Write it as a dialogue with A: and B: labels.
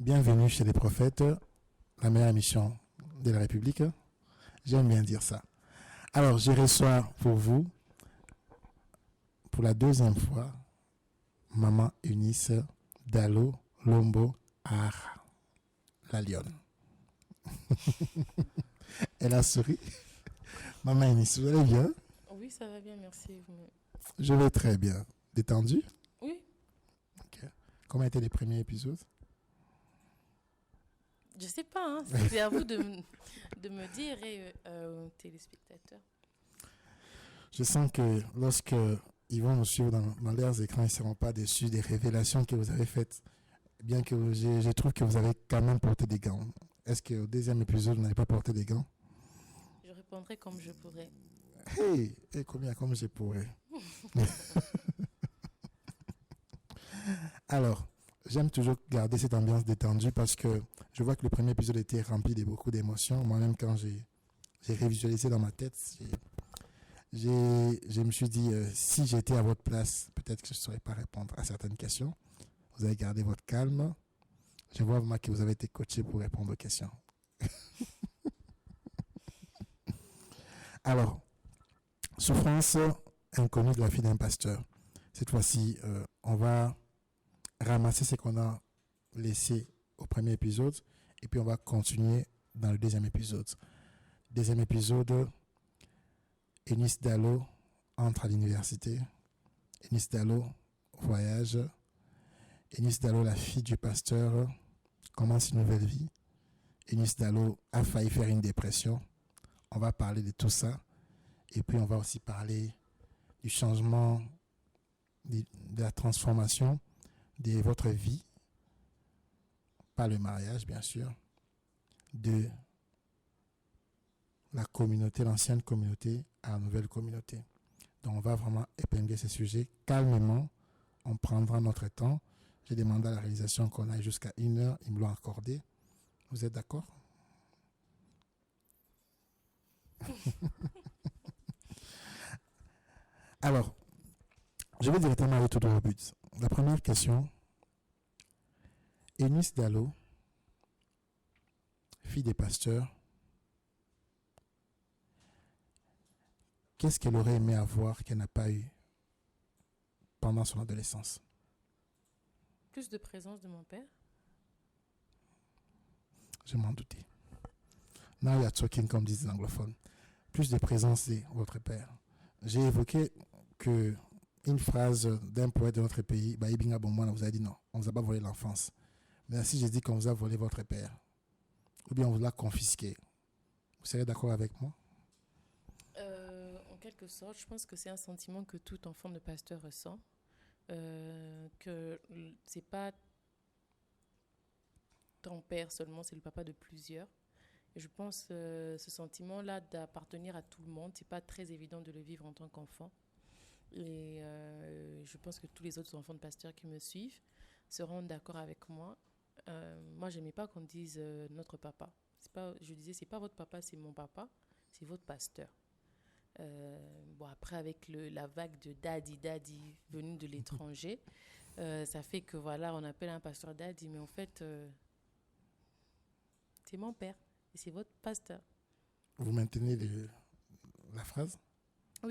A: Bienvenue chez les prophètes, la meilleure émission de la République. J'aime bien dire ça. Alors, je reçois pour vous, pour la deuxième fois, Maman Eunice Dalo Lombo Ar, la lionne. Elle a souri. Maman Eunice, vous allez bien?
B: Oui, ça va bien, merci.
A: Je vais très bien. Détendu?
B: Oui.
A: Ok. Comment étaient les premiers épisodes?
B: Je sais pas, hein. C'est à vous de me dire et aux téléspectateurs.
A: Je sens que lorsque ils vont nous suivre dans leurs écrans, ils ne seront pas déçus des révélations que vous avez faites. Bien que je trouve que vous avez quand même porté des gants. Est-ce qu'au deuxième épisode, vous n'avez pas porté des gants?
B: Je répondrai comme je pourrai.
A: Hey, combien comme je pourrais. Alors, j'aime toujours garder cette ambiance détendue parce que je vois que le premier épisode était rempli de beaucoup d'émotions. Moi-même, quand j'ai révisualisé dans ma tête, je me suis dit, si j'étais à votre place, peut-être que je ne saurais pas répondre à certaines questions. Vous avez gardé votre calme. Je vois moi que vous avez été coaché pour répondre aux questions. Alors, souffrance inconnue de la fille d'un pasteur. Cette fois-ci, on va ramasser ce qu'on a laissé au premier épisode et puis on va continuer dans le deuxième épisode. Deuxième épisode, Eunice Dalo entre à l'université. Eunice Dalo voyage. Eunice Dalo, la fille du pasteur, commence une nouvelle vie. Eunice Dalo a failli faire une dépression. On va parler de tout ça. Et puis on va aussi parler du changement, de la transformation de votre vie. Pas le mariage, bien sûr. De la communauté, l'ancienne communauté à la nouvelle communauté. Donc on va vraiment épingler ces sujets calmement. On prendra notre temps. J'ai demandé à la réalisation qu'on aille jusqu'à 1 heure. Ils me l'ont accordé. Vous êtes d'accord? Alors, je vais directement aller tout droit au but. La première question, Eunice Dalo, fille des pasteurs, qu'est-ce qu'elle aurait aimé avoir qu'elle n'a pas eu pendant son adolescence?
B: Plus de présence de mon père.
A: Je m'en doutais. Now you are talking comme disent les anglophones. Plus de présence de votre père. J'ai évoqué que une phrase d'un poète de notre pays, Ibinga Bomwana, vous a dit non, on ne vous a pas volé l'enfance. Mais si je dis qu'on vous a volé votre père, ou bien on vous l'a confisqué, vous serez d'accord avec moi?
B: En quelque sorte, je pense que c'est un sentiment que tout enfant de pasteur ressent. Que c'est pas ton père seulement, c'est le papa de plusieurs. Et je pense ce sentiment-là d'appartenir à tout le monde, c'est pas très évident de le vivre en tant qu'enfant. Et je pense que tous les autres enfants de pasteurs qui me suivent seront d'accord avec moi. Moi, j'aimais pas qu'on dise notre papa. Je disais, c'est pas votre papa, c'est mon papa, c'est votre pasteur. Bon, après, avec la vague de daddy venue de l'étranger, ça fait que voilà, on appelle un pasteur daddy, mais en fait, c'est mon père et c'est votre pasteur.
A: Vous maintenez la phrase?